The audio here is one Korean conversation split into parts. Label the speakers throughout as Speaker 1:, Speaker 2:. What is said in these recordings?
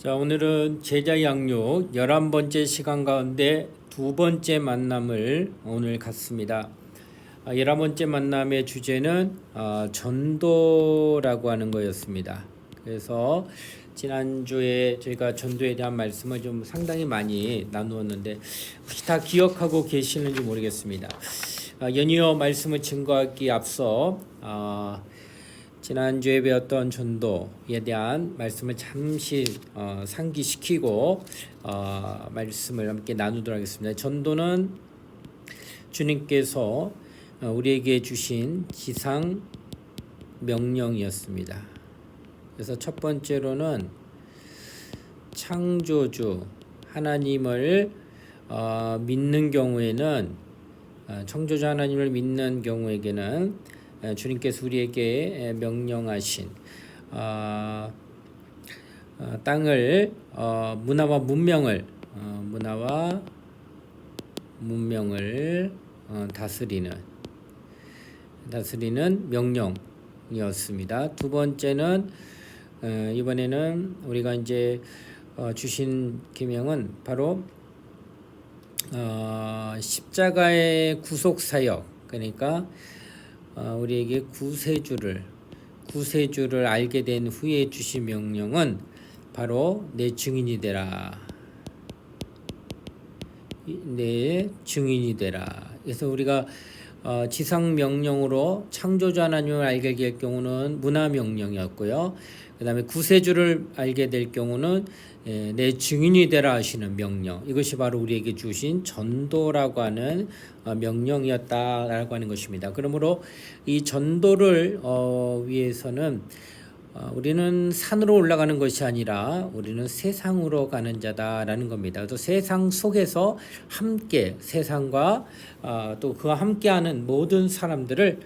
Speaker 1: 자, 오늘은 제자 양육 11번째 시간 가운데 두 번째 만남을 오늘 갖습니다. 11번째 만남의 주제는 전도라고 하는 거였습니다. 그래서 지난주에 저희가 전도에 대한 말씀을 좀 상당히 많이 나누었는데 혹시 다 기억하고 계시는지 모르겠습니다. 연이어 말씀을 증거하기 앞서 지난주에 배웠던 전도에 대한 말씀을 잠시 상기시키고 말씀을 함께 나누도록 하겠습니다. 전도는 주님께서 우리에게 주신 지상 명령이었습니다. 그래서 첫 번째로는 창조주 하나님을 믿는 경우에는 창조주 하나님을 믿는 경우에게는 주님께서 우리에게 명령하신 땅을 문화와 문명을 다스리는 명령이었습니다. 두 번째는 이번에는 우리가 이제 주신 계명은 바로 십자가의 구속 사역, 그러니까 우리에게 구세주를 알게 된 후에 주신 명령은 바로 내 증인이 되라. 그래서 우리가 지상 명령으로 창조주 하나님을 알게 될 경우는 문화 명령이었고요. 그 다음에 구세주를 알게 될 경우는 내 증인이 되라 하시는 명령, 이것이 바로 우리에게 주신 전도라고 하는 명령이었다라고 하는 것입니다. 그러므로 이 전도를 위해서는 우리는 산으로 올라가는 것이 아니라 우리는 세상으로 가는 자다라는 겁니다. 또 세상 속에서 함께 세상과 또 그와 함께하는 모든 사람들을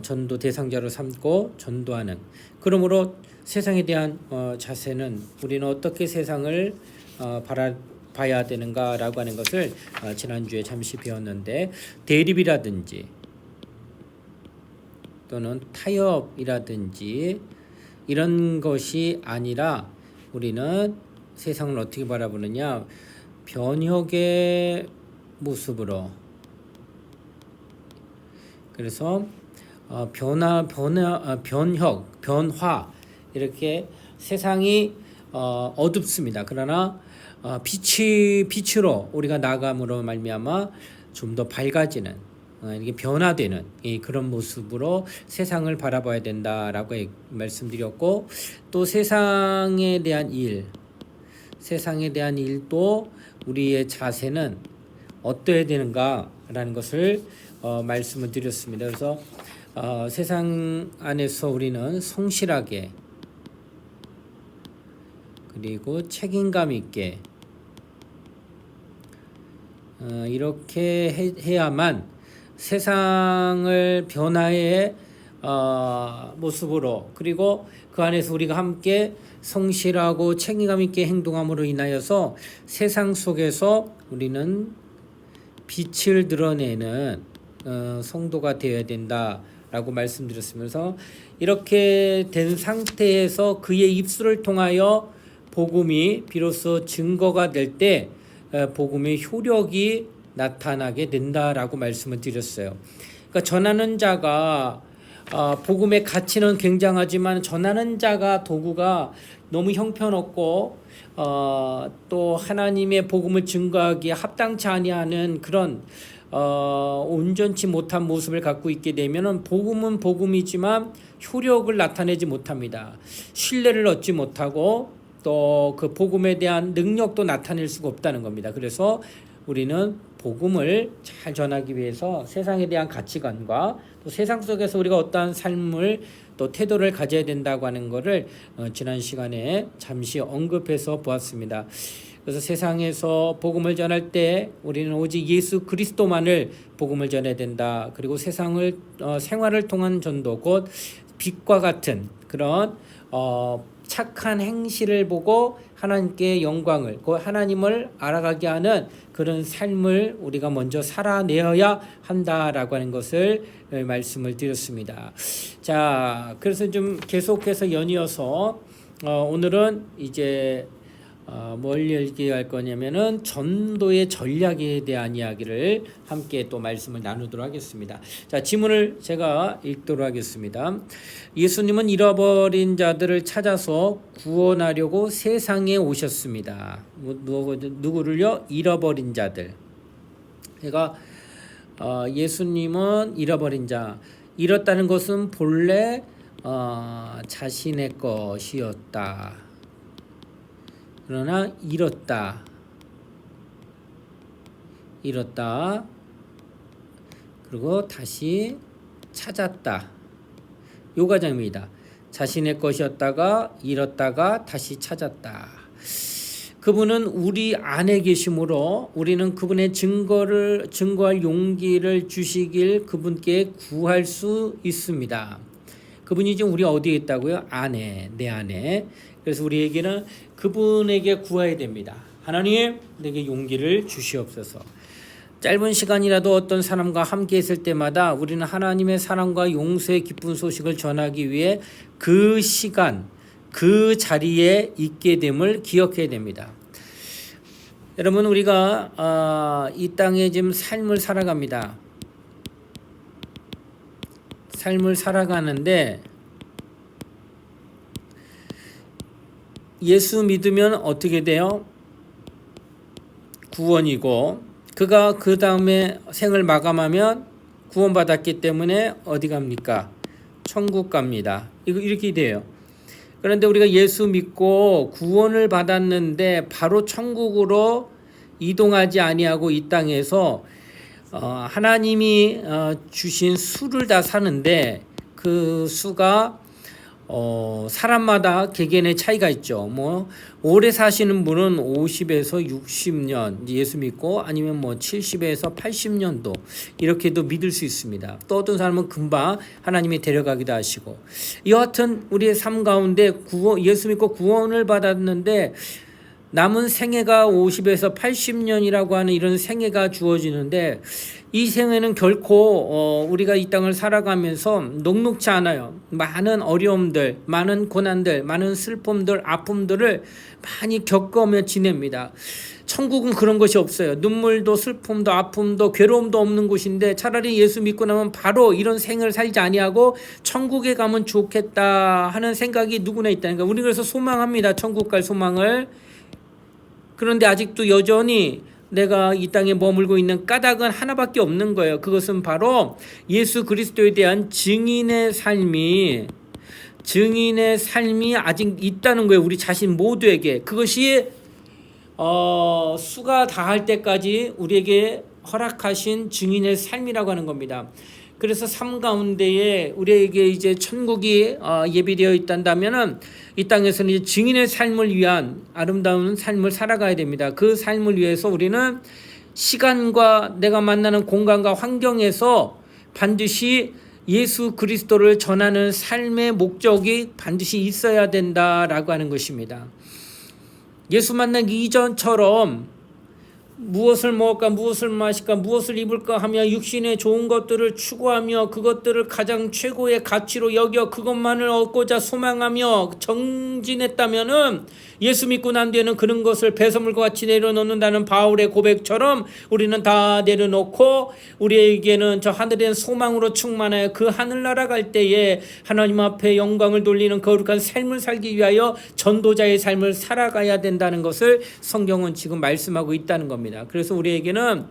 Speaker 1: 전도 대상자로 삼고 전도하는, 그러므로 세상에 대한 자세는 우리는 어떻게 세상을 봐야 되는가라고 하는 것을 지난주에 잠시 배웠는데, 대립이라든지 또는 타협이라든지 이런 것이 아니라 우리는 세상을 어떻게 바라보느냐, 변혁의 모습으로, 그래서 변화, 이렇게 세상이 어둡습니다. 그러나 빛으로 우리가 나감으로 말미암아 좀 더 밝아지는, 이게 변화되는 그런 모습으로 세상을 바라봐야 된다라고 말씀드렸고, 또 세상에 대한 일도 우리의 자세는 어떠해야 되는가라는 것을 말씀을 드렸습니다. 그래서 세상 안에서 우리는 성실하게 그리고 책임감 있게 이렇게 해야만 세상을 변화의 모습으로, 그리고 그 안에서 우리가 함께 성실하고 책임감 있게 행동함으로 인하여서 세상 속에서 우리는 빛을 드러내는 성도가 되어야 된다라고 말씀드렸으면서, 이렇게 된 상태에서 그의 입술을 통하여 복음이 비로소 증거가 될 때 복음의 효력이 나타나게 된다라고 말씀을 드렸어요. 그러니까 전하는 자가 복음의 가치는 굉장하지만 전하는 자가 도구가 너무 형편없고 또 하나님의 복음을 증거하기에 합당치 아니하는 그런 온전치 못한 모습을 갖고 있게 되면은 복음은 복음이지만 효력을 나타내지 못합니다. 신뢰를 얻지 못하고 또 그 복음에 대한 능력도 나타낼 수가 없다는 겁니다. 그래서 우리는 복음을 잘 전하기 위해서 세상에 대한 가치관과 또 세상 속에서 우리가 어떠한 삶을 또 태도를 가져야 된다고 하는 것을 지난 시간에 잠시 언급해서 보았습니다. 그래서 세상에서 복음을 전할 때 우리는 오직 예수 그리스도만을 복음을 전해야 된다. 그리고 생활을 통한 전도, 곧 빛과 같은 그런 착한 행실을 보고 하나님께 영광을, 곧 하나님을 알아가게 하는 그런 삶을 우리가 먼저 살아내어야 한다라고 하는 것을 말씀을 드렸습니다. 자, 그래서 좀 계속해서 연이어서 오늘은 이제 뭘 얘기할 거냐면은 전도의 전략에 대한 이야기를 함께 또 말씀을 나누도록 하겠습니다. 자, 지문을 제가 읽도록 하겠습니다. 예수님은 잃어버린 자들을 찾아서 구원하려고 세상에 오셨습니다. 누구를요? 잃어버린 자들. 그러니까 예수님은 잃어버린 자. 잃었다는 것은 본래 자신의 것이었다. 그러나 잃었다. 그리고 다시 찾았다. 요 과정입니다. 자신의 것이었다가 잃었다가 다시 찾았다. 그분은 우리 안에 계심으로 우리는 그분의 증거할 용기를 주시길 그분께 구할 수 있습니다. 그분이 지금 우리 어디에 있다고요? 안에, 내 안에. 그래서 우리에게는 그분에게 구해야 됩니다. 하나님, 내게 용기를 주시옵소서. 짧은 시간이라도 어떤 사람과 함께 있을 때마다 우리는 하나님의 사랑과 용서의 기쁜 소식을 전하기 위해 그 시간, 그 자리에 있게 됨을 기억해야 됩니다. 여러분, 우리가 이 땅에 지금 삶을 살아갑니다. 삶을 살아가는데 예수 믿으면 어떻게 돼요? 구원이고, 그가 그 다음에 생을 마감하면 구원받았기 때문에 어디 갑니까? 천국 갑니다. 이렇게 돼요. 그런데 우리가 예수 믿고 구원을 받았는데 바로 천국으로 이동하지 아니하고 이 땅에서 하나님이 주신 수를 다 사는데 그 수가 사람마다 개개인의 차이가 있죠. 뭐 오래 사시는 분은 50에서 60년 예수 믿고 아니면 뭐 70에서 80년도 이렇게도 믿을 수 있습니다. 또 어떤 사람은 금방 하나님이 데려가기도 하시고, 여하튼 우리의 삶 가운데 예수 믿고 구원을 받았는데 남은 생애가 50에서 80년이라고 하는 이런 생애가 주어지는데, 이 생애는 결코 우리가 이 땅을 살아가면서 녹록지 않아요. 많은 어려움들, 많은 고난들, 많은 슬픔들, 아픔들을 많이 겪으며 지냅니다. 천국은 그런 것이 없어요. 눈물도 슬픔도 아픔도 괴로움도 없는 곳인데, 차라리 예수 믿고 나면 바로 이런 생을 살지 아니하고 천국에 가면 좋겠다 하는 생각이 누구나 있다니까. 우리 그래서 소망합니다. 천국 갈 소망을. 그런데 아직도 여전히 내가 이 땅에 머물고 있는 까닭은 하나밖에 없는 거예요. 그것은 바로 예수 그리스도에 대한 증인의 삶이 아직 있다는 거예요. 우리 자신 모두에게. 그것이 수가 다할 때까지 우리에게 허락하신 증인의 삶이라고 하는 겁니다. 그래서 삶 가운데에 우리에게 이제 천국이 예비되어 있단다면은 이 땅에서는 이제 증인의 삶을 위한 아름다운 삶을 살아가야 됩니다. 그 삶을 위해서 우리는 시간과 내가 만나는 공간과 환경에서 반드시 예수 그리스도를 전하는 삶의 목적이 반드시 있어야 된다라고 하는 것입니다. 예수 만나기 이전처럼 무엇을 먹을까, 무엇을 마실까, 무엇을 입을까 하며 육신의 좋은 것들을 추구하며 그것들을 가장 최고의 가치로 여겨 그것만을 얻고자 소망하며 정진했다면은 예수 믿고 난 뒤에는 그런 것을 배설물과 같이 내려놓는다는 바울의 고백처럼 우리는 다 내려놓고 우리에게는 저 하늘의 소망으로 충만하여 그 하늘나라 갈 때에 하나님 앞에 영광을 돌리는 거룩한 삶을 살기 위하여 전도자의 삶을 살아가야 된다는 것을 성경은 지금 말씀하고 있다는 겁니다. 그래서 우리에게는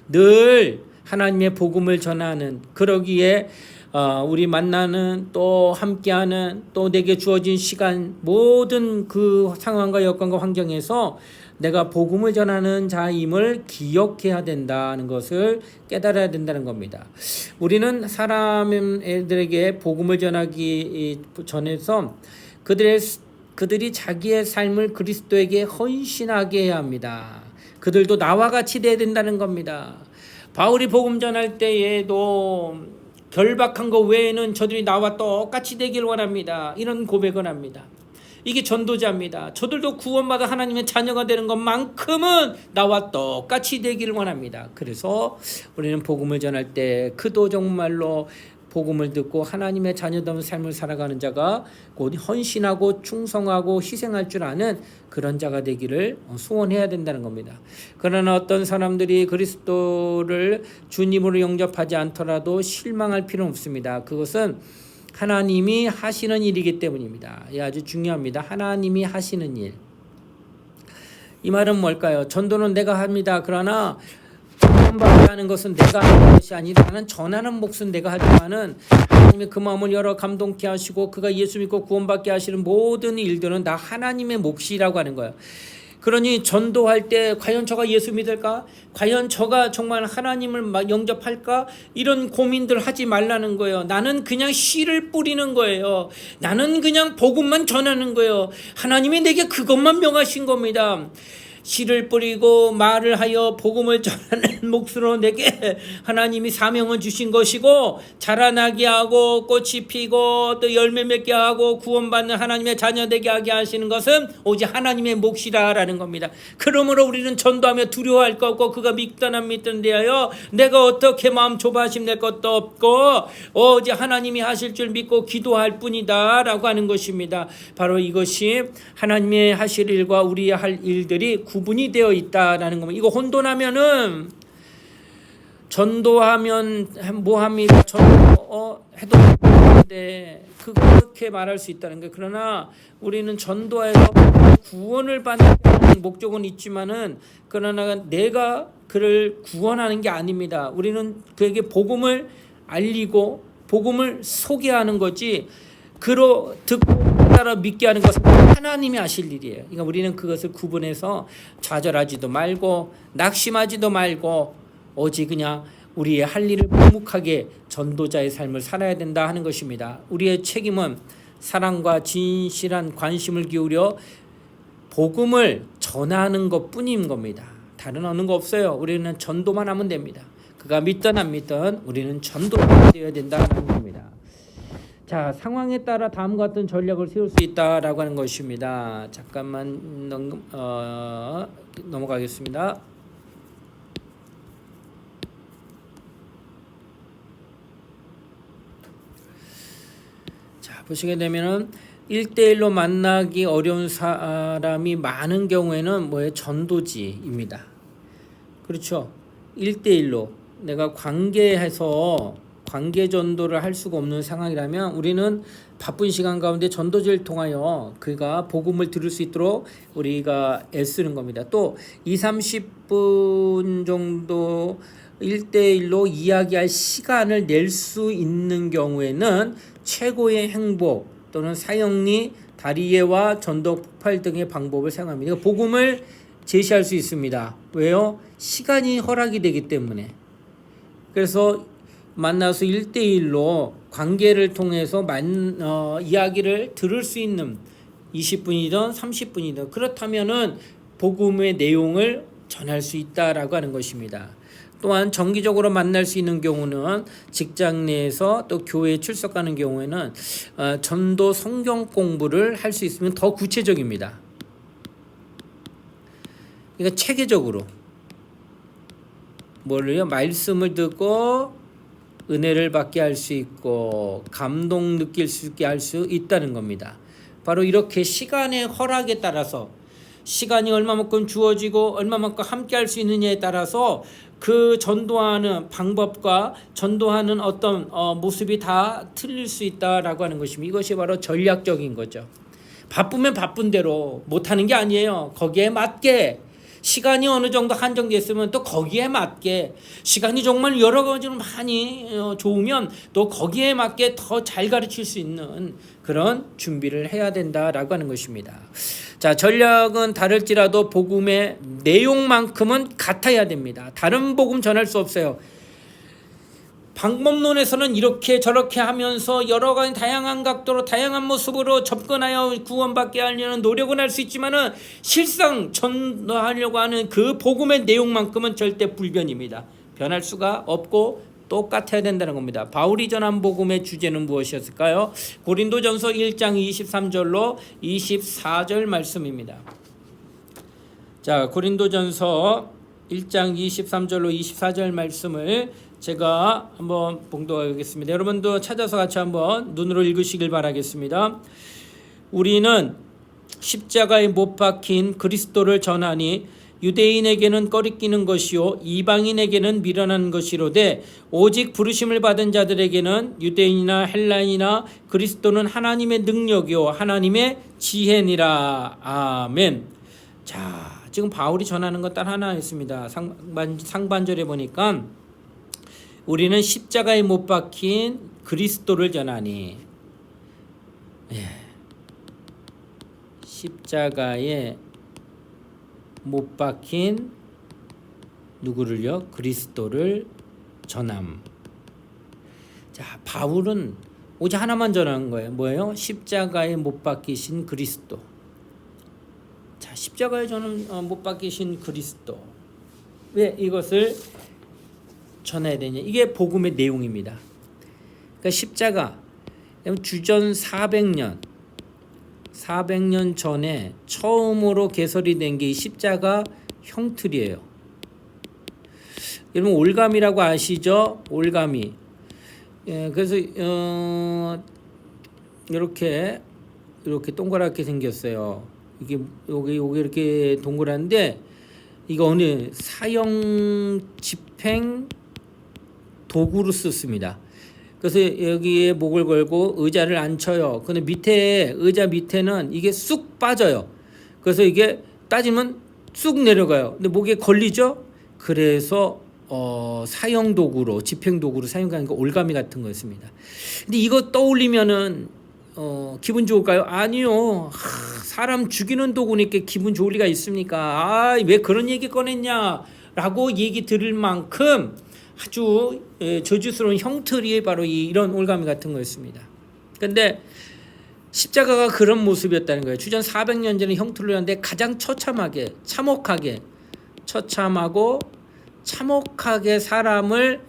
Speaker 1: 늘 하나님의 복음을 전하는, 그러기에 우리 만나는 또 함께하는 또 내게 주어진 시간 모든 그 상황과 여건과 환경에서 내가 복음을 전하는 자임을 기억해야 된다는 것을 깨달아야 된다는 겁니다. 우리는 사람들에게 복음을 전하기 전에서 그들이 자기의 삶을 그리스도에게 헌신하게 해야 합니다. 그들도 나와 같이 돼야 된다는 겁니다. 바울이 복음 전할 때에도 결박한 것 외에는 저들이 나와 똑같이 되길 원합니다. 이런 고백을 합니다. 이게 전도자입니다. 저들도 구원받아 하나님의 자녀가 되는 것만큼은 나와 똑같이 되기를 원합니다. 그래서 우리는 복음을 전할 때 그도 정말로 복음을 듣고 하나님의 자녀다운 삶을 살아가는 자가 곧 헌신하고 충성하고 희생할 줄 아는 그런 자가 되기를 소원해야 된다는 겁니다. 그러나 어떤 사람들이 그리스도를 주님으로 영접하지 않더라도 실망할 필요는 없습니다. 그것은 하나님이 하시는 일이기 때문입니다. 아주 중요합니다. 하나님이 하시는 일. 이 말은 뭘까요? 전도는 내가 합니다. 그러나 구원받게 하는 것은 내가 하는 것이 아니라 나는 전하는 몫은 내가 하지만은 하나님이 그 마음을 열어 감동케 하시고 그가 예수 믿고 구원받게 하시는 모든 일들은 다 하나님의 몫이라고 하는 거예요. 그러니 전도할 때 과연 저가 예수 믿을까? 과연 저가 정말 하나님을 영접할까? 이런 고민들 하지 말라는 거예요. 나는 그냥 씨를 뿌리는 거예요. 나는 그냥 복음만 전하는 거예요. 하나님이 내게 그것만 명하신 겁니다. 씨를 뿌리고 말을 하여 복음을 전하는 몫으로 내게 하나님이 사명을 주신 것이고, 자라나게 하고 꽃이 피고 또 열매 맺게 하고 구원받는 하나님의 자녀 되게 하게 하시는 것은 오직 하나님의 몫이라라는 겁니다. 그러므로 우리는 전도하며 두려워할 것 없고 그가 믿든 안 믿든 대하여 내가 어떻게 마음 좁아심 낼 것도 없고 오직 하나님이 하실 줄 믿고 기도할 뿐이다 라고 하는 것입니다. 바로 이것이 하나님의 하실 일과 우리의 할 일들이 구분이 되어 있다라는 겁니다. 이거 혼돈하면은 전도하면 뭐합니까? 전도 해도 되는데 그렇게 말할 수 있다는 거예요. 그러나 우리는 전도해서 구원을 받는 목적은 있지만은 그러나 내가 그를 구원하는 게 아닙니다. 우리는 그에게 복음을 알리고 복음을 소개하는 거지 그로 듣고 따라 믿게 하는 것은 하나님이 하실 일이에요. 그러니까 우리는 그것을 구분해서 좌절하지도 말고 낙심하지도 말고 오직 그냥 우리의 할 일을 묵묵하게 전도자의 삶을 살아야 된다 하는 것입니다. 우리의 책임은 사랑과 진실한 관심을 기울여 복음을 전하는 것뿐인 겁니다. 다른 어느 거 없어요. 우리는 전도만 하면 됩니다. 그가 믿든 안 믿든 우리는 전도가 되어야 된다는 겁니다. 자, 상황에 따라 다음과 같은 전략을 세울 수 있다라고 하는 것입니다. 잠깐만 넘어가겠습니다. 자, 보시게 되면은 1대1로 만나기 어려운 사람이 많은 경우에는 뭐예요? 전도지입니다. 그렇죠? 1대1로 내가 관계 전도를 할 수가 없는 상황이라면 우리는 바쁜 시간 가운데 전도지를 통하여 그가 복음을 들을 수 있도록 우리가 애쓰는 겁니다. 또 20-30분 정도 1대1로 이야기할 시간을 낼 수 있는 경우에는 최고의 행복 또는 사형리, 다리예와 전도 폭발 등의 방법을 사용합니다. 복음을 제시할 수 있습니다. 왜요? 시간이 허락이 되기 때문에. 그래서 만나서 1대1로 관계를 통해서 이야기를 들을 수 있는 20분이든 30분이든 그렇다면은 복음의 내용을 전할 수 있다라고 하는 것입니다. 또한 정기적으로 만날 수 있는 경우는 직장 내에서 또 교회에 출석하는 경우에는 전도 성경 공부를 할 수 있으면 더 구체적입니다. 그러니까 체계적으로 뭐를요? 말씀을 듣고 은혜를 받게 할 수 있고 감동 느낄 수 있게 할 수 있다는 겁니다. 바로 이렇게 시간의 허락에 따라서 시간이 얼마만큼 주어지고 얼마만큼 함께 할 수 있느냐에 따라서 그 전도하는 방법과 전도하는 어떤 모습이 다 틀릴 수 있다라고 하는 것입니다. 이것이 바로 전략적인 거죠. 바쁘면 바쁜 대로 못하는 게 아니에요. 거기에 맞게 시간이 어느 정도 한정됐으면 또 거기에 맞게 시간이 정말 여러 가지로 많이 좋으면 또 거기에 맞게 더 잘 가르칠 수 있는 그런 준비를 해야 된다라고 하는 것입니다. 자, 전략은 다를지라도 복음의 내용만큼은 같아야 됩니다. 다른 복음 전할 수 없어요. 방법론에서는 이렇게 저렇게 하면서 여러 가지 다양한 각도로 다양한 모습으로 접근하여 구원받게 하려는 노력은 할 수 있지만은 실상 전하려고 하는 그 복음의 내용만큼은 절대 불변입니다. 변할 수가 없고 똑같아야 된다는 겁니다. 바울이 전한 복음의 주제는 무엇이었을까요? 고린도전서 1장 23절로 24절 말씀입니다. 자, 고린도전서 1장 23절로 24절 말씀을 제가 한번 봉독하겠습니다. 여러분도 찾아서 같이 한번 눈으로 읽으시길 바라겠습니다. 우리는 십자가에 못 박힌 그리스도를 전하니 유대인에게는 꺼리끼는 것이요 이방인에게는 미련한 것이로되 오직 부르심을 받은 자들에게는 유대인이나 헬라인이나 그리스도는 하나님의 능력이요 하나님의 지혜니라. 아멘. 자, 지금 바울이 전하는 것 딱 하나 있습니다. 상반절에 보니까 우리는 십자가에 못 박힌 그리스도를 전하니, 십자가에 못 박힌 누구를요? 그리스도를 전함. 자, 바울은 오직 하나만 전하는 거예요. 뭐예요? 십자가에 못 박히신 그리스도. 자, 십자가에 못 박히신 그리스도. 왜 이것을 전해야 되냐? 이게 복음의 내용입니다. 그러니까 십자가 주전 400년 전에 처음으로 개설이 된 게 이 십자가 형틀이에요. 여러분 올가미라고 아시죠? 올가미. 그래서 이렇게 동그랗게 생겼어요. 이게 여기 이렇게 동그란데 이거 어느 사형 집행 도구로 썼습니다. 그래서 여기에 목을 걸고 의자를 앉혀요. 근데 의자 밑에는 이게 쑥 빠져요. 그래서 이게 따지면 쑥 내려가요. 근데 목에 걸리죠? 그래서 사형 도구로, 집행 도구로 사용하는 거 올가미 같은 거였습니다. 근데 이거 떠올리면은 기분 좋을까요? 아니요. 사람 죽이는 도구니까 기분 좋을 리가 있습니까? 왜 그런 얘기 꺼냈냐라고 얘기 들을 만큼 아주 저주스러운 형틀이 바로 이런 올가미 같은 거였습니다. 그런데 십자가가 그런 모습이었다는 거예요. 주전 400년 전에 형틀로 했는데 가장 처참하게 참혹하게 사람을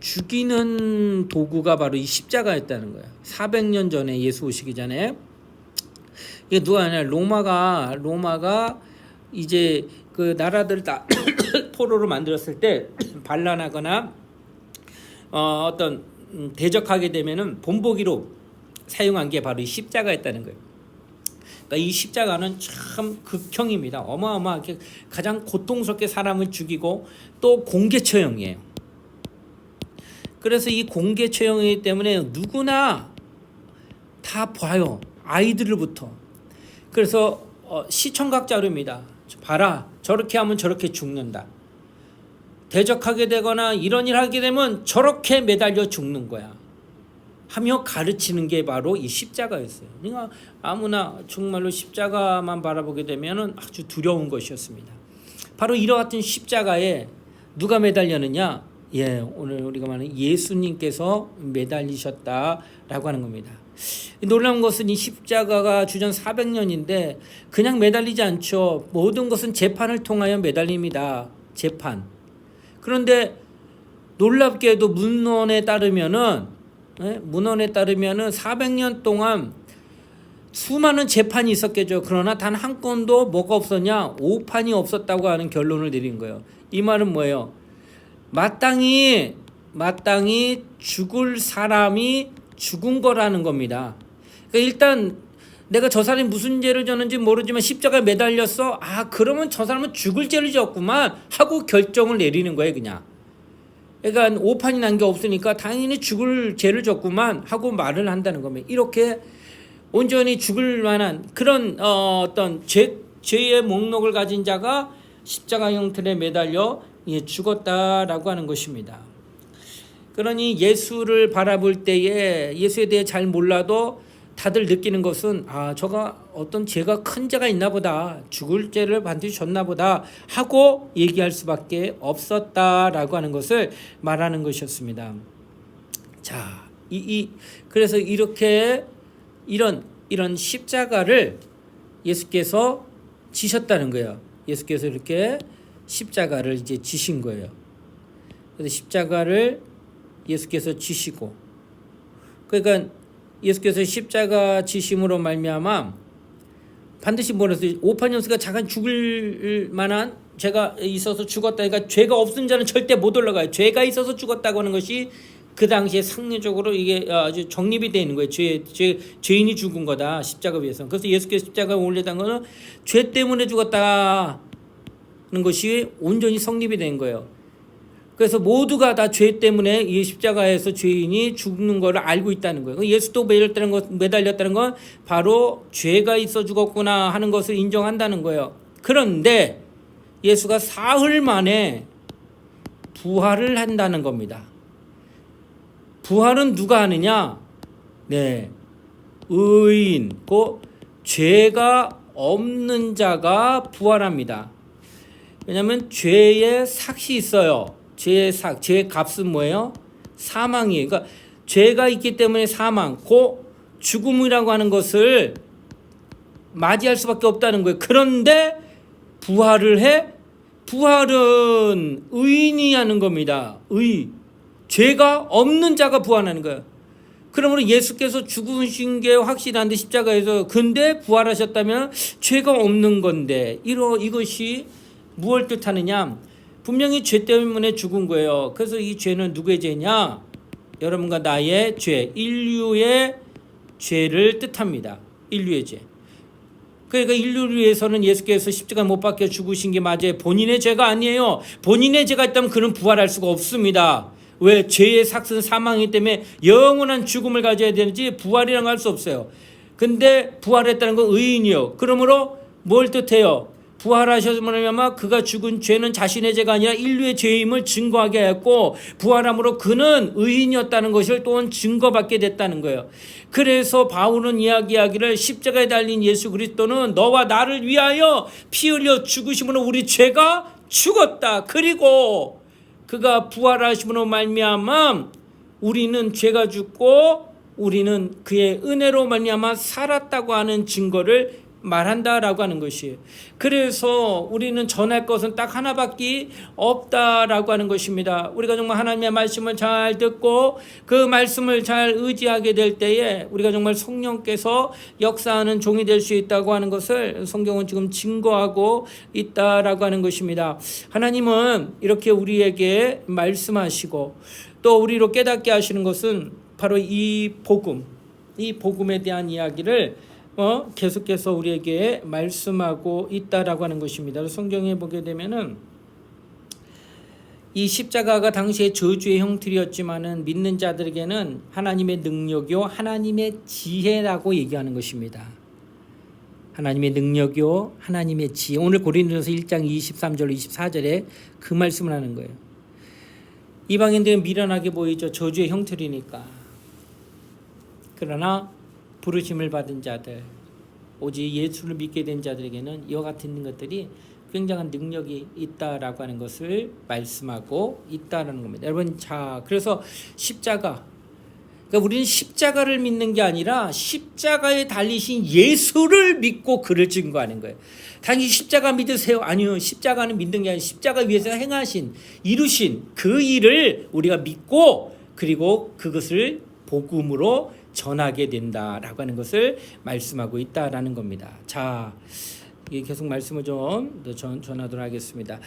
Speaker 1: 죽이는 도구가 바로 이 십자가였다는 거예요. 400년 전에 예수 오시기 전에. 이게 누가 하냐? 로마가 이제 그 나라들 다 포로로 만들었을 때 반란하거나 어떤 대적하게 되면은 본보기로 사용한 게 바로 이 십자가였다는 거예요. 그러니까 이 십자가는 참 극형입니다. 어마어마하게 가장 고통스럽게 사람을 죽이고 또 공개 처형이에요. 그래서 이 공개 처형이기 때문에 누구나 다 봐요. 아이들부터. 그래서 시청각 자료입니다. 봐라, 저렇게 하면 저렇게 죽는다. 대적하게 되거나 이런 일 하게 되면 저렇게 매달려 죽는 거야 하며 가르치는 게 바로 이 십자가였어요. 그러니까 아무나 정말로 십자가만 바라보게 되면 아주 두려운 것이었습니다. 바로 이와 같은 십자가에 누가 매달렸느냐? 오늘 우리가 말하는 예수님께서 매달리셨다라고 하는 겁니다. 놀라운 것은 이 십자가가 주전 400년인데 그냥 매달리지 않죠. 모든 것은 재판을 통하여 매달립니다. 재판. 그런데 놀랍게도 문헌에 따르면은 400년 동안 수많은 재판이 있었겠죠. 그러나 단 한 건도 뭐가 없었냐? 오판이 없었다고 하는 결론을 내린 거예요. 이 말은 뭐예요? 마땅히 죽을 사람이 죽은 거라는 겁니다. 그러니까 일단 내가 저 사람이 무슨 죄를 졌는지 모르지만 십자가에 매달렸어. 그러면 저 사람은 죽을 죄를 졌구만 하고 결정을 내리는 거예요, 그냥. 그러니까 오판이 난 게 없으니까 당연히 죽을 죄를 졌구만 하고 말을 한다는 겁니다. 이렇게 온전히 죽을 만한 그런 어떤 죄의 목록을 가진 자가 십자가 형틀에 매달려 죽었다라고 하는 것입니다. 그러니 예수를 바라볼 때에 예수에 대해 잘 몰라도 다들 느끼는 것은 저가 어떤 죄가 큰 죄가 있나 보다, 죽을 죄를 반드시 졌나 보다 하고 얘기할 수밖에 없었다라고 하는 것을 말하는 것이었습니다. 자, 그래서 이렇게 이런 십자가를 예수께서 지셨다는 거예요. 예수께서 이렇게 십자가를 이제 지신 거예요. 그래서 십자가를 예수께서 지시고, 그러니까 예수께서 십자가 지심으로 말미암아 반드시 뭐라서 오판연수가 자간 죽을 만한 죄가 있어서 죽었다. 그러니까 죄가 없은 자는 절대 못 올라가요. 죄가 있어서 죽었다고 하는 것이 그 당시에 상례적으로 이게 아주 정립이 되어 있는 거예요. 죄인이 죽은 거다. 십자가 위에서. 그래서 예수께서 십자가에 올려단 거는 죄 때문에 죽었다는 것이 온전히 성립이 된 거예요. 그래서 모두가 다 죄 때문에 이 십자가에서 죄인이 죽는 걸 알고 있다는 거예요. 예수도 매달렸다는 건 바로 죄가 있어 죽었구나 하는 것을 인정한다는 거예요. 그런데 예수가 사흘 만에 부활을 한다는 겁니다. 부활은 누가 하느냐? 네, 의인, 죄가 없는 자가 부활합니다. 왜냐하면 죄의 삭이 있어요. 죄의 삭, 죄의 값은 뭐예요? 사망이에요. 그러니까 죄가 있기 때문에 사망, 죽음이라고 하는 것을 맞이할 수밖에 없다는 거예요. 그런데 부활을 해? 부활은 의인이 하는 겁니다. 죄가 없는 자가 부활하는 거예요. 그러므로 예수께서 죽으신 게 확실한데 십자가에서 근데 부활하셨다면 죄가 없는 건데 이것이 무엇을 뜻하느냐? 분명히 죄 때문에 죽은 거예요. 그래서 이 죄는 누구의 죄냐? 여러분과 나의 죄, 인류의 죄를 뜻합니다. 인류의 죄. 그러니까 인류를 위해서는 예수께서 십자가 못 박혀 죽으신 게 맞아요. 본인의 죄가 아니에요. 본인의 죄가 있다면 그는 부활할 수가 없습니다. 왜? 죄의 삭은 사망이기 때문에 영원한 죽음을 가져야 되는지 부활이라고 할 수 없어요. 근데 부활했다는 건 의인이요. 그러므로 뭘 뜻해요? 부활하셨으면 그가 죽은 죄는 자신의 죄가 아니라 인류의 죄임을 증거하게 하였고 부활함으로 그는 의인이었다는 것을 또 증거받게 됐다는 거예요. 그래서 바울은 이야기하기를 십자가에 달린 예수 그리스도는 너와 나를 위하여 피 흘려 죽으심으로 우리 죄가 죽었다. 그리고 그가 부활하심으로 말미암아 우리는 죄가 죽고 우리는 그의 은혜로 말미암아 살았다고 하는 증거를 말한다라고 하는 것이에요. 그래서 우리는 전할 것은 딱 하나밖에 없다라고 하는 것입니다. 우리가 정말 하나님의 말씀을 잘 듣고 그 말씀을 잘 의지하게 될 때에 우리가 정말 성령께서 역사하는 종이 될 수 있다고 하는 것을 성경은 지금 증거하고 있다라고 하는 것입니다. 하나님은 이렇게 우리에게 말씀하시고 또 우리로 깨닫게 하시는 것은 바로 이 복음에 대한 이야기를 계속해서 우리에게 말씀하고 있다라고 하는 것입니다. 성경에 보게 되면은 이 십자가가 당시에 저주의 형틀이었지만은 믿는 자들에게는 하나님의 능력이요 하나님의 지혜라고 얘기하는 것입니다. 하나님의 능력이요 하나님의 지혜. 오늘 고린도전서 1장 23절 24절에 그 말씀을 하는 거예요. 이방인들은 미련하게 보이죠. 저주의 형틀이니까. 그러나 부르심을 받은 자들, 오직 예수를 믿게 된 자들에게는 이와 같은 것들이 굉장한 능력이 있다라고 하는 것을 말씀하고 있다라는 겁니다. 여러분, 그래서 십자가, 그러니까 우리는 십자가를 믿는 게 아니라 십자가에 달리신 예수를 믿고 그를 증거하는 거예요. 당연히 십자가 믿으세요? 아니요. 십자가는 믿는 게 아니라 십자가 위에서 행하신, 이루신 그 일을 우리가 믿고 그리고 그것을 복음으로 전하게 된다라고 하는 것을 말씀하고 있다라는 겁니다. 자, 계속 말씀을 좀 전하도록 하겠습니다.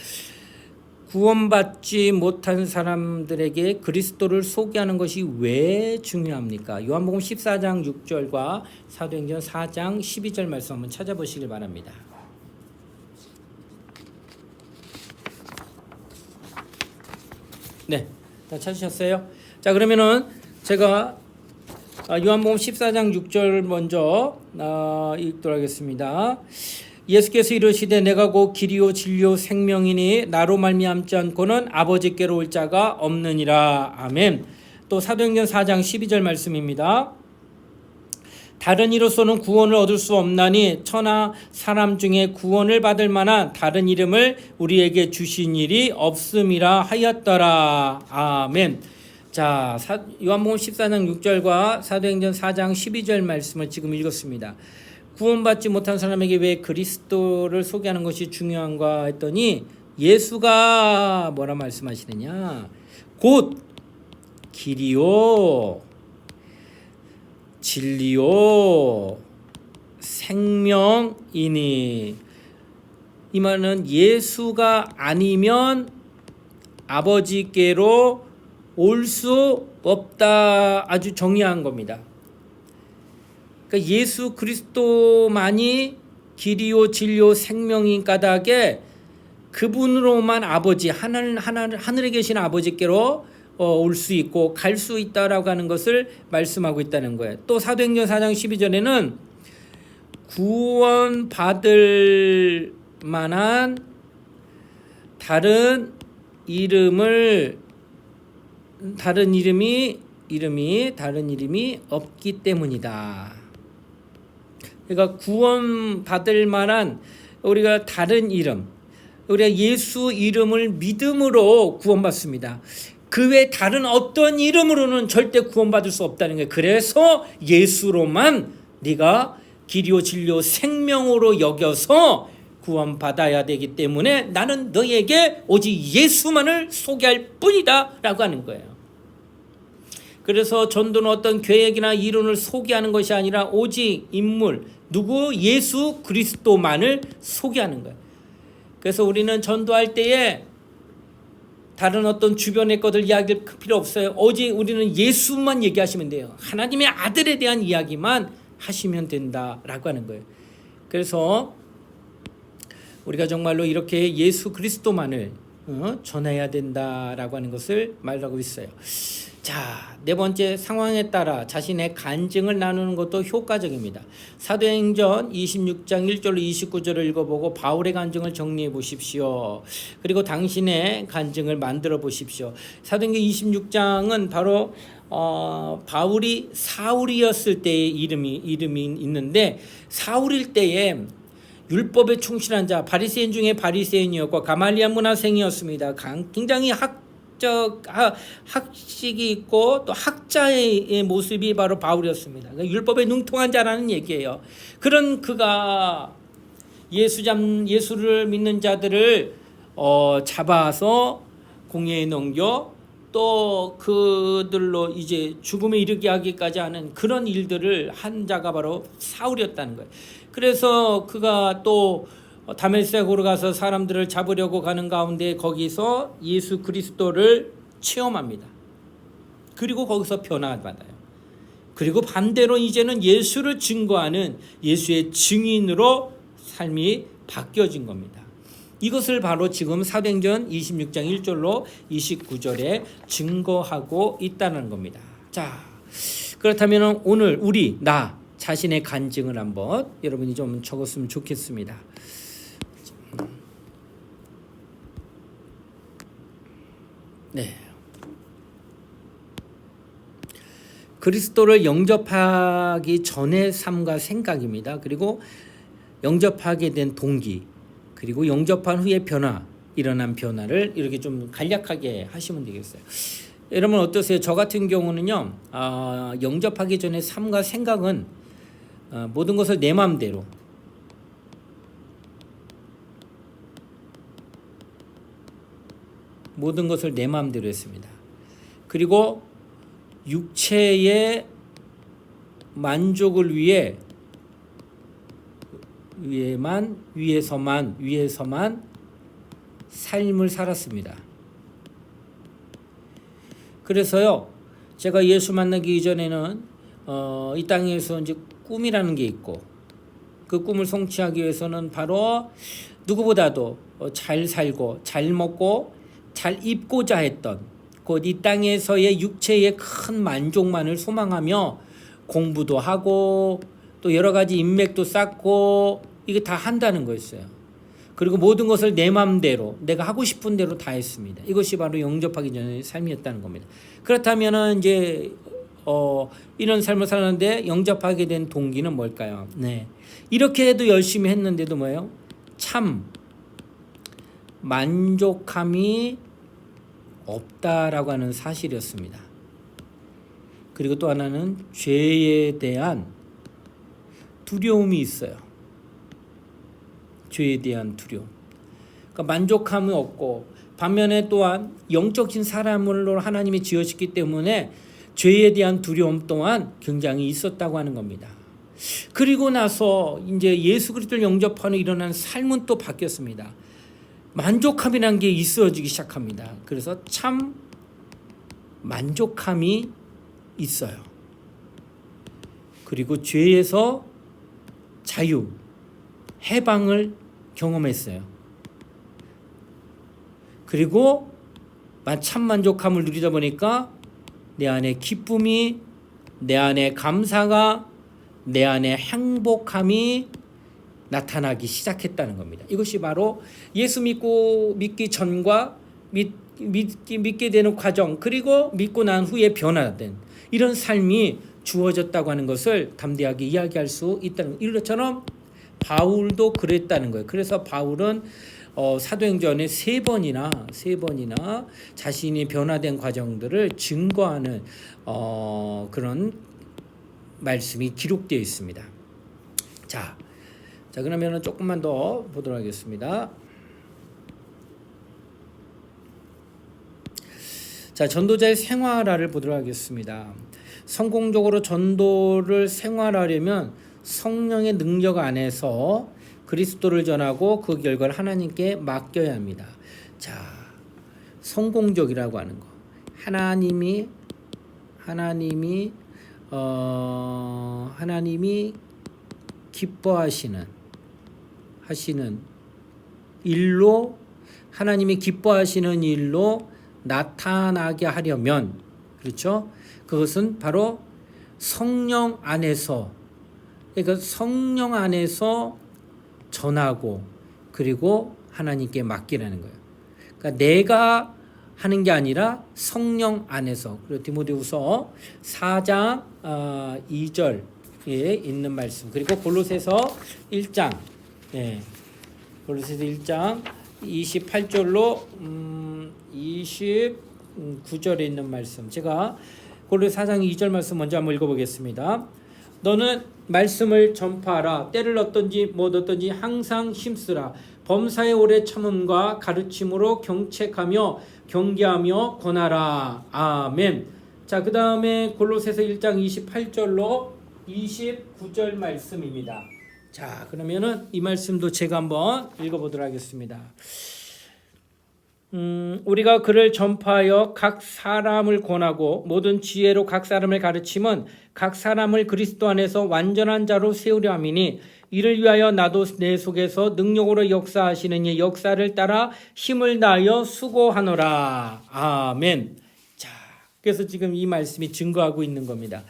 Speaker 1: 구원받지 못한 사람들에게 그리스도를 소개하는 것이 왜 중요합니까? 요한복음 14장 6절과 사도행전 4장 12절 말씀 한번 찾아보시길 바랍니다. 네, 다 찾으셨어요? 자, 그러면은 제가 요한복음 14장 6절 먼저 읽도록 하겠습니다. 예수께서 이르시되 내가 곧 길이요 진리요 생명이니 나로 말미암지 않고는 아버지께로 올 자가 없느니라. 아멘. 또 사도행전 4장 12절 말씀입니다. 다른 이로서는 구원을 얻을 수 없나니 천하 사람 중에 구원을 받을 만한 다른 이름을 우리에게 주신 일이 없음이라 하였더라. 아멘. 자, 요한복음 14장 6절과 사도행전 4장 12절 말씀을 지금 읽었습니다. 구원받지 못한 사람에게 왜 그리스도를 소개하는 것이 중요한가 했더니 예수가 뭐라 말씀하시느냐? 곧 길이요 진리요 생명이니. 이 말은 예수가 아니면 아버지께로 올 수 없다. 아주 정의한 겁니다. 그러니까 예수 그리스도만이 길이요 진리요 생명인 까닭에 그분으로만 아버지 하늘에 계신 아버지께로 올 수 있고 갈 수 있다라고 하는 것을 말씀하고 있다는 거예요. 또 사도행전 4장 12절에는 구원받을 만한 다른 이름이 없기 때문이다. 그러니까 구원받을 만한 우리가 다른 이름, 우리가 예수 이름을 믿음으로 구원받습니다. 그 외 다른 어떤 이름으로는 절대 구원받을 수 없다는 거예요. 그래서 예수로만 네가 길이요 진리요 생명으로 여겨서 구원받아야 되기 때문에 나는 너에게 오직 예수만을 소개할 뿐이다 라고 하는 거예요. 그래서 전도는 어떤 계획이나 이론을 소개하는 것이 아니라 오직 인물, 누구? 예수 그리스도만을 소개하는 거예요. 그래서 우리는 전도할 때에 다른 어떤 주변의 것들 이야기할 필요 없어요. 오직 우리는 예수만 얘기하시면 돼요. 하나님의 아들에 대한 이야기만 하시면 된다라고 하는 거예요. 그래서 우리가 정말로 이렇게 예수 그리스도만을 전해야 된다라고 하는 것을 말하고 있어요. 자, 네 번째, 상황에 따라 자신의 간증을 나누는 것도 효과적입니다. 사도행전 26장 1절로 29절을 읽어보고 바울의 간증을 정리해 보십시오. 그리고 당신의 간증을 만들어 보십시오. 사도행전 26장은 바로 바울이 사울이었을 때의 이름이 있는데, 사울일 때에 율법에 충실한 자, 바리새인 중에 바리새인이었고 가말리엘 문화생이었습니다. 굉장히 학식이 있고 또 학자의 모습이 바로 바울이었습니다. 율법에 능통한 자라는 얘기예요. 그런 그가 예수를 믿는 자들을 잡아서 공회에 넘겨 또 그들로 이제 죽음에 이르게 하기까지 하는 그런 일들을 한 자가 바로 사울이었다는 거예요. 그래서 그가 또 다메섹으로 가서 사람들을 잡으려고 가는 가운데 거기서 예수 그리스도를 체험합니다. 그리고 거기서 변화받아요. 그리고 반대로 이제는 예수를 증거하는 예수의 증인으로 삶이 바뀌어진 겁니다. 이것을 바로 지금 사도행전 26장 1절로 29절에 증거하고 있다는 겁니다. 자, 그렇다면 오늘 나 자신의 간증을 한번 여러분이 좀 적었으면 좋겠습니다. 네. 그리스도를 영접하기 전의 삶과 생각입니다. 그리고 영접하게 된 동기, 그리고 영접한 후의 일어난 변화를 이렇게 좀 간략하게 하시면 되겠어요. 여러분 어떠세요? 저 같은 경우는요, 영접하기 전의 삶과 생각은 모든 것을 내 마음대로, 모든 것을 내 마음대로 했습니다. 그리고 육체의 만족을 위해서만 삶을 살았습니다. 그래서요, 제가 예수 만나기 이전에는 이 땅에서 이제 꿈이라는 게 있고, 그 꿈을 성취하기 위해서는 바로 누구보다도 잘 살고 잘 먹고 잘 입고자 했던, 곧 이 땅에서의 육체의 큰 만족만을 소망하며 공부도 하고 또 여러 가지 인맥도 쌓고 이게 다 한다는 거였어요. 그리고 모든 것을 내 마음대로 내가 하고 싶은 대로 다 했습니다. 이것이 바로 영접하기 전의 삶이었다는 겁니다. 그렇다면은 이제 이런 삶을 살았는데 영접하게 된 동기는 뭘까요? 네, 이렇게 해도 열심히 했는데도 뭐예요? 참 만족함이 없다라고 하는 사실이었습니다. 그리고 또 하나는 죄에 대한 두려움이 있어요. 죄에 대한 두려움. 그러니까 만족함이 없고, 반면에 또한 영적인 사람으로 하나님이 지으셨기 때문에 죄에 대한 두려움 또한 굉장히 있었다고 하는 겁니다. 그리고 나서 이제 예수 그리스도를 영접하는 일어난 삶은 또 바뀌었습니다. 만족함이라는 게 있어지기 시작합니다. 그래서 참 만족함이 있어요. 그리고 죄에서 자유, 해방을 경험했어요. 그리고 참 만족함을 누리다 보니까 내 안에 기쁨이, 내 안에 감사가, 내 안에 행복함이 나타나기 시작했다는 겁니다. 이것이 바로 예수 믿기 전과 믿게 되는 과정, 그리고 믿고 난 후에 변화된 이런 삶이 주어졌다고 하는 것을 담대하게 이야기할 수 있다는, 이것처럼 바울도 그랬다는 거예요. 그래서 바울은 사도행전에 세 번이나 자신이 변화된 과정들을 증거하는 그런 말씀이 기록되어 있습니다. 자 그러면은 조금만 더 보도록 하겠습니다. 자, 전도자의 생활화를 보도록 하겠습니다. 성공적으로 전도를 생활하려면 성령의 능력 안에서 그리스도를 전하고 그 결과를 하나님께 맡겨야 합니다. 자, 성공적이라고 하는 거. 하나님이 기뻐하시는 일로, 하나님이 기뻐하시는 일로 나타나게 하려면, 그렇죠? 그것은 바로 성령 안에서, 그러니까 성령 안에서 전하고 그리고 하나님께 맡기라는 거예요. 그러니까 내가 하는 게 아니라 성령 안에서. 그리고 디모데후서 4장 2절에 있는 말씀, 그리고 골로새서 1장, 골로새서 1장 28절로 29절에 있는 말씀, 제가 골로새 4장 2절 말씀 먼저 한번 읽어보겠습니다. 너는 말씀을 전파하라. 때를 얻든지 못 얻든지 항상 힘쓰라. 범사의 오래 참음과 가르침으로 경책하며 경계하며 권하라. 아멘. 자, 그 다음에 골로새서 1장 28절로 29절 말씀입니다. 자, 그러면은 이 말씀도 제가 한번 읽어보도록 하겠습니다. 우리가 그를 전파하여 각 사람을 권하고 모든 지혜로 각 사람을 가르침은 각 사람을 그리스도 안에서 완전한 자로 세우려 함이니, 이를 위하여 나도 내 속에서 능력으로 역사하시는 이 역사를 따라 힘을 다하여 수고하노라. 아멘. 자, 그래서 지금 이 말씀이 증거하고 있는 겁니다.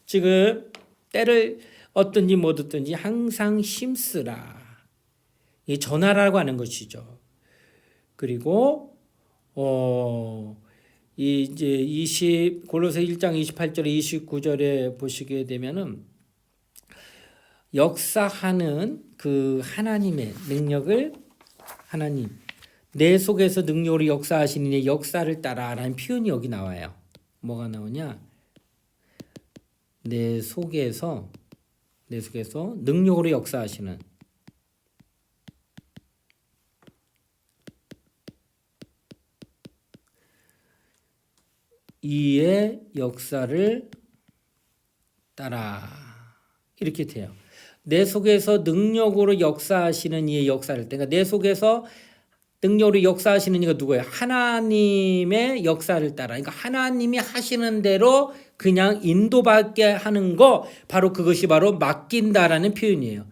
Speaker 1: 지금 때를 얻든지 못 얻든지 항상 힘쓰라. 이 전하라고 하는 것이죠. 그리고 이제 골로새 1장 28절에 29절에 보시게 되면은 역사하는 그 하나님의 능력을, 하나님 내 속에서 능력으로 역사하시는 이 역사를 따라라는 표현이 여기 나와요. 뭐가 나오냐? 내 속에서 능력으로 역사하시는, 이의 역사를 따라, 이렇게 돼요. 내 속에서 능력으로 역사하시는 이의 역사를, 그러니까 내 속에서 능력으로 역사하시는 이가 누구예요? 하나님의 역사를 따라. 그러니까 하나님이 하시는 대로 그냥 인도받게 하는 거, 바로 그것이 바로 맡긴다라는 표현이에요.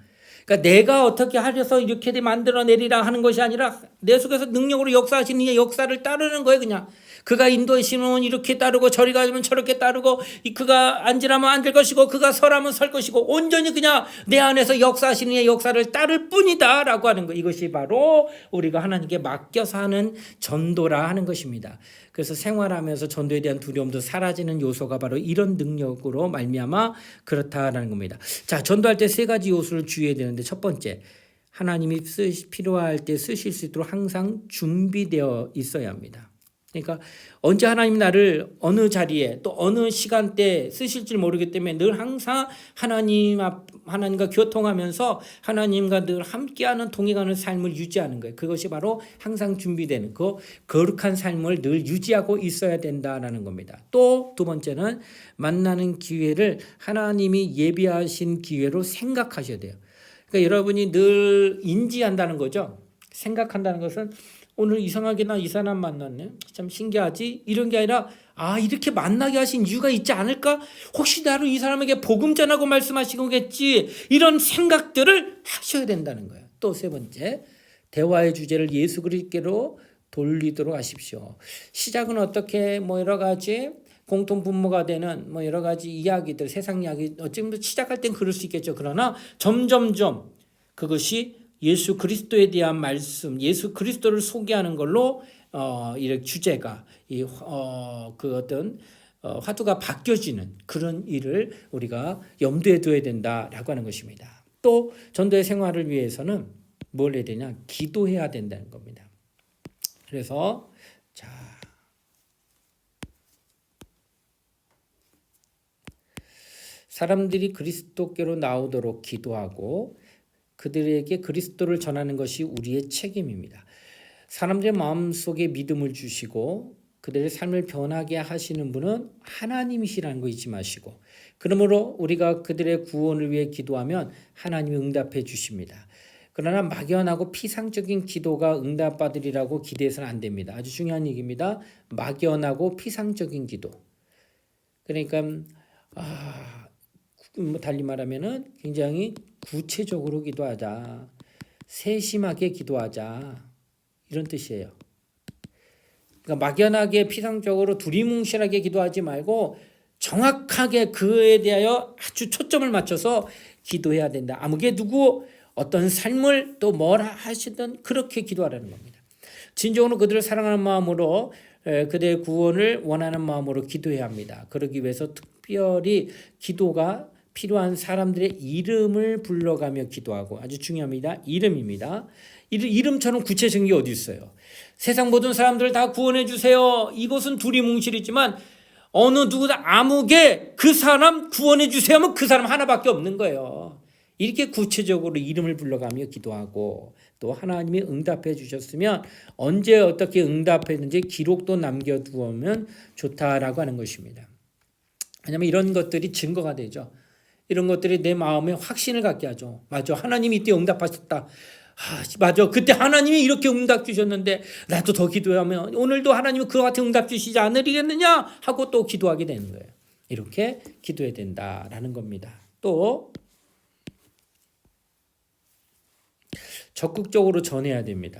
Speaker 1: 그러니까 내가 어떻게 하셔서 이렇게 만들어내리라 하는 것이 아니라 내 속에서 능력으로 역사하시는 이의 역사를 따르는 거예요. 그냥 그가 인도하시면 이렇게 따르고, 저리 가면 저렇게 따르고, 그가 앉으라면 앉을 것이고, 그가 서라면 설 것이고, 온전히 그냥 내 안에서 역사하시는 이의 역사를 따를 뿐이다 라고 하는 거. 이것이 바로 우리가 하나님께 맡겨서 하는 전도라 하는 것입니다. 그래서 생활하면서 전도에 대한 두려움도 사라지는 요소가 바로 이런 능력으로 말미암아 그렇다라는 겁니다. 자, 전도할 때 세 가지 요소를 주의해야 되는데, 첫 번째, 하나님이 필요할 때 쓰실 수 있도록 항상 준비되어 있어야 합니다. 그러니까 언제 하나님 나를 어느 자리에 또 어느 시간대에 쓰실지 모르기 때문에 늘 항상 하나님과 교통하면서 하나님과 늘 함께하는 동행하는 삶을 유지하는 거예요. 그것이 바로 항상 준비되는 그 거룩한 삶을 늘 유지하고 있어야 된다라는 겁니다. 또 두 번째는 만나는 기회를 하나님이 예비하신 기회로 생각하셔야 돼요. 그러니까 여러분이 늘 인지한다는 거죠. 생각한다는 것은 오늘 이상하게 나 이 사람 만났네. 참 신기하지? 이런 게 아니라 이렇게 만나게 하신 이유가 있지 않을까? 혹시 나로 이 사람에게 복음 전하고 말씀하시겠지? 이런 생각들을 하셔야 된다는 거예요. 또 세 번째, 대화의 주제를 예수 그리스도로 돌리도록 하십시오. 시작은 어떻게 여러 가지 공통 분모가 되는 여러 가지 이야기들, 세상 이야기 어쩌면 시작할 땐 그럴 수 있겠죠. 그러나 점점점 그것이 예수 그리스도에 대한 말씀, 예수 그리스도를 소개하는 걸로 이렇게 주제가 그 어떤 화두가 바뀌어지는 그런 일을 우리가 염두에 둬야 된다라고 하는 것입니다. 또 전도의 생활을 위해서는 뭘 해야 되냐? 기도해야 된다는 겁니다. 그래서 사람들이 그리스도께로 나오도록 기도하고 그들에게 그리스도를 전하는 것이 우리의 책임입니다. 사람들의 마음속에 믿음을 주시고 그들의 삶을 변하게 하시는 분은 하나님이시라는 거 잊지 마시고, 그러므로 우리가 그들의 구원을 위해 기도하면 하나님이 응답해 주십니다. 그러나 막연하고 피상적인 기도가 응답받으리라고 기대해서는 안 됩니다. 아주 중요한 얘기입니다. 막연하고 피상적인 기도. 그러니까 달리 말하면은 굉장히 구체적으로 기도하자, 세심하게 기도하자, 이런 뜻이에요. 그러니까 막연하게 피상적으로 두리뭉실하게 기도하지 말고 정확하게 그에 대하여 아주 초점을 맞춰서 기도해야 된다. 아무개 누구 어떤 삶을 또 뭐라 하시든 그렇게 기도하라는 겁니다. 진정으로 그들을 사랑하는 마음으로 그들의 구원을 원하는 마음으로 기도해야 합니다. 그러기 위해서 특별히 기도가 필요한 사람들의 이름을 불러가며 기도하고, 아주 중요합니다. 이름입니다. 이름처럼 구체적인 게 어디 있어요? 세상 모든 사람들을 다 구원해 주세요. 이것은 두리뭉실이지만 어느 누구다 아무개 그 사람 구원해 주세요 하면 그 사람 하나밖에 없는 거예요. 이렇게 구체적으로 이름을 불러가며 기도하고, 또 하나님이 응답해 주셨으면 언제 어떻게 응답했는지 기록도 남겨두면 좋다라고 하는 것입니다. 왜냐하면 이런 것들이 증거가 되죠. 이런 것들이 내 마음에 확신을 갖게 하죠. 맞아, 하나님이 이때 응답하셨다. 맞아, 그때 하나님이 이렇게 응답 주셨는데 나도 더 기도하면 오늘도 하나님은 그와 같은 응답 주시지 않으리겠느냐 하고 또 기도하게 되는 거예요. 이렇게 기도해야 된다라는 겁니다. 또 적극적으로 전해야 됩니다.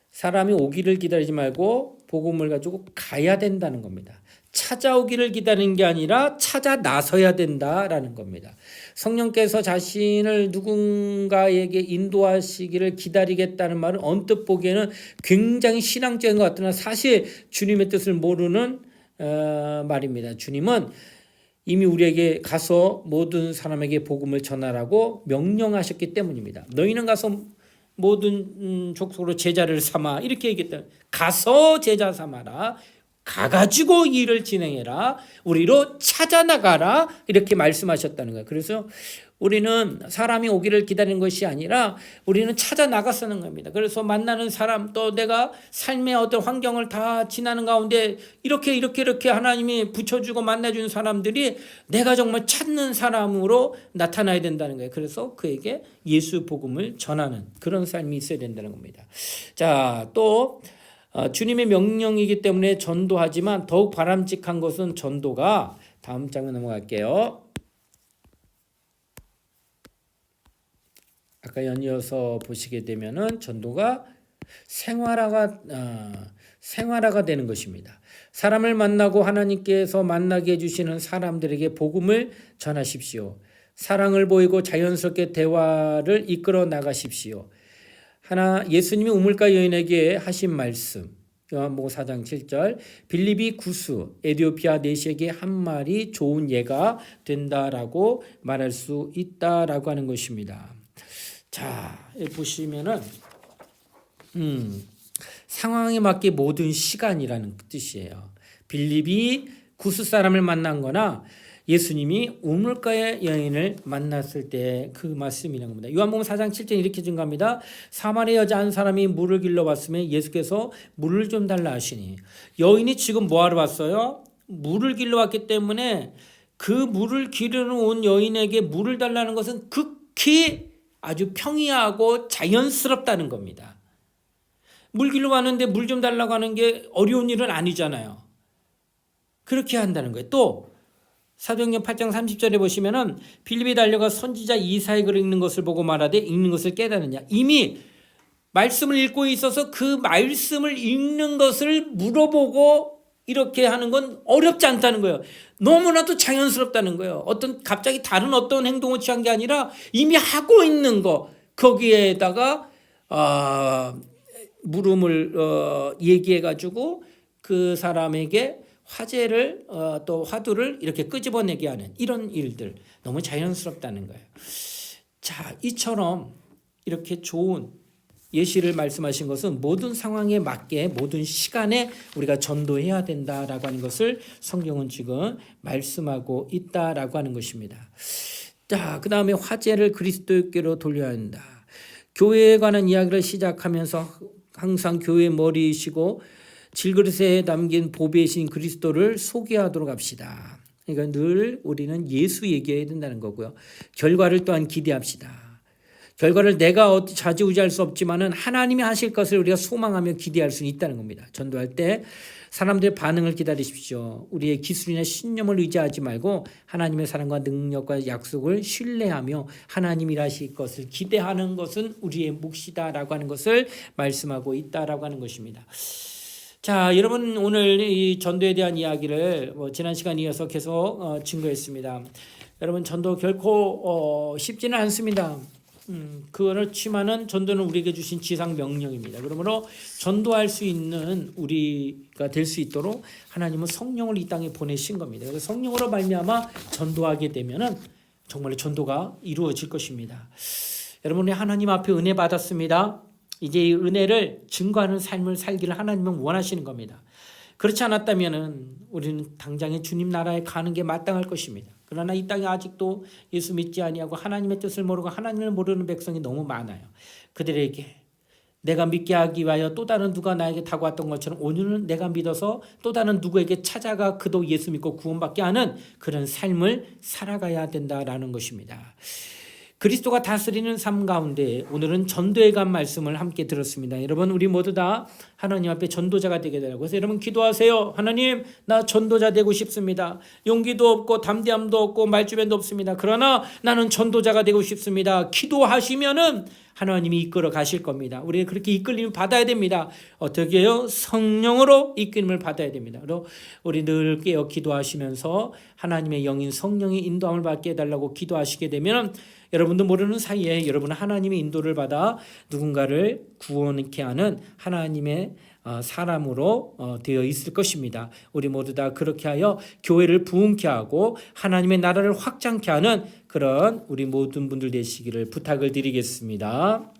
Speaker 1: 사람이 오기를 기다리지 말고 복음을 가지고 가야 된다는 겁니다. 찾아오기를 기다리는 게 아니라 찾아 나서야 된다라는 겁니다. 성령께서 자신을 누군가에게 인도하시기를 기다리겠다는 말은 언뜻 보기에는 굉장히 신앙적인 것 같으나 사실 주님의 뜻을 모르는 말입니다. 주님은 이미 우리에게 가서 모든 사람에게 복음을 전하라고 명령하셨기 때문입니다. 너희는 가서 모든 족속으로 제자를 삼아, 이렇게 얘기했다. 가서 제자 삼아라. 가가지고 일을 진행해라. 우리로 찾아나가라. 이렇게 말씀하셨다는 거예요. 그래서 우리는 사람이 오기를 기다리는 것이 아니라 우리는 찾아나가 쓰는 겁니다. 그래서 만나는 사람, 또 내가 삶의 어떤 환경을 다 지나는 가운데 이렇게 하나님이 붙여주고 만나주는 사람들이 내가 정말 찾는 사람으로 나타나야 된다는 거예요. 그래서 그에게 예수 복음을 전하는 그런 삶이 있어야 된다는 겁니다. 자, 또 주님의 명령이기 때문에 전도하지만 더욱 바람직한 것은 전도가, 다음 장면 넘어갈게요. 아까 연이어서 보시게 되면은 전도가 생활화가 되는 것입니다. 사람을 만나고 하나님께서 만나게 해주시는 사람들에게 복음을 전하십시오. 사랑을 보이고 자연스럽게 대화를 이끌어 나가십시오. 예수님이 우물가 여인에게 하신 말씀, 요한복음 4장 7절, 빌립이 구수, 에티오피아 내시에게 한 말이 좋은 예가 된다라고 말할 수 있다라고 하는 것입니다. 자, 보시면은 상황에 맞게 모든 시간이라는 뜻이에요. 빌립이 구스 사람을 만난 거나 예수님이 우물가의 여인을 만났을 때 그 말씀이라는 겁니다. 요한복음 4장 7절 이렇게 증가합니다. 사마리아 여자 한 사람이 물을 길러 왔으면 예수께서 물을 좀 달라 하시니, 여인이 지금 뭐하러 왔어요? 물을 길러 왔기 때문에 그 물을 기르러 온 여인에게 물을 달라는 것은 극히 아주 평이하고 자연스럽다는 겁니다. 물 길러 왔는데 물 좀 달라고 하는 게 어려운 일은 아니잖아요. 그렇게 한다는 거예요. 또 사도행전 8장 30절에 보시면은 빌립이 달려가 선지자 이사의 글을 읽는 것을 보고 말하되 읽는 것을 깨달으냐. 이미 말씀을 읽고 있어서 그 말씀을 읽는 것을 물어보고 이렇게 하는 건 어렵지 않다는 거예요. 너무나도 자연스럽다는 거예요. 어떤 갑자기 다른 어떤 행동을 취한 게 아니라 이미 하고 있는 거 거기에다가 물음을 얘기해 가지고 그 사람에게 화제를 또 화두를 이렇게 끄집어내게 하는 이런 일들 너무 자연스럽다는 거예요. 자, 이처럼 이렇게 좋은 예시를 말씀하신 것은 모든 상황에 맞게 모든 시간에 우리가 전도해야 된다라고 하는 것을 성경은 지금 말씀하고 있다라고 하는 것입니다. 자, 그 다음에 화제를 그리스도께로 돌려야 한다. 교회에 관한 이야기를 시작하면서 항상 교회의 머리이시고 질그릇에 담긴 보배이신 그리스도를 소개하도록 합시다. 그러니까 늘 우리는 예수 얘기해야 된다는 거고요. 결과를 또한 기대합시다. 결과를 내가 좌지우지할 수 없지만은 하나님이 하실 것을 우리가 소망하며 기대할 수 있다는 겁니다. 전도할 때 사람들의 반응을 기다리십시오. 우리의 기술이나 신념을 의지하지 말고 하나님의 사랑과 능력과 약속을 신뢰하며 하나님이 하실 것을 기대하는 것은 우리의 몫이다라고 하는 것을 말씀하고 있다라고 하는 것입니다. 자, 여러분 오늘 이 전도에 대한 이야기를 지난 시간 이어서 계속 증거했습니다. 여러분 전도 결코 쉽지는 않습니다. 그렇지만은 전도는 우리에게 주신 지상 명령입니다. 그러므로 전도할 수 있는 우리가 될 수 있도록 하나님은 성령을 이 땅에 보내신 겁니다. 그래서 성령으로 말미암아 전도하게 되면은 정말 전도가 이루어질 것입니다. 여러분이 하나님 앞에 은혜 받았습니다. 이제 이 은혜를 증거하는 삶을 살기를 하나님은 원하시는 겁니다. 그렇지 않았다면은 우리는 당장에 주님 나라에 가는 게 마땅할 것입니다. 그러나 이 땅에 아직도 예수 믿지 아니하고 하나님의 뜻을 모르고 하나님을 모르는 백성이 너무 많아요. 그들에게 내가 믿게 하기 위하여 또 다른 누가 나에게 다가왔던 것처럼 오늘은 내가 믿어서 또 다른 누구에게 찾아가 그도 예수 믿고 구원받게 하는 그런 삶을 살아가야 된다라는 것입니다. 그리스도가 다스리는 삶 가운데 오늘은 전도에 관한 말씀을 함께 들었습니다. 여러분 우리 모두 다 하나님 앞에 전도자가 되게 되라고. 그래서 여러분 기도하세요. 하나님 나 전도자 되고 싶습니다. 용기도 없고 담대함도 없고 말주변도 없습니다. 그러나 나는 전도자가 되고 싶습니다. 기도하시면은 하나님이 이끌어 가실 겁니다. 우리가 그렇게 이끌림을 받아야 됩니다. 어떻게 해요? 성령으로 이끌림을 받아야 됩니다. 그리고 우리 늘 깨어 기도하시면서 하나님의 영인 성령의 인도함을 받게 해달라고 기도하시게 되면 여러분도 모르는 사이에 여러분은 하나님의 인도를 받아 누군가를 구원케 하는 하나님의 사람으로 되어 있을 것입니다. 우리 모두 다 그렇게 하여 교회를 부흥케 하고 하나님의 나라를 확장케 하는 그런 우리 모든 분들 되시기를 부탁을 드리겠습니다.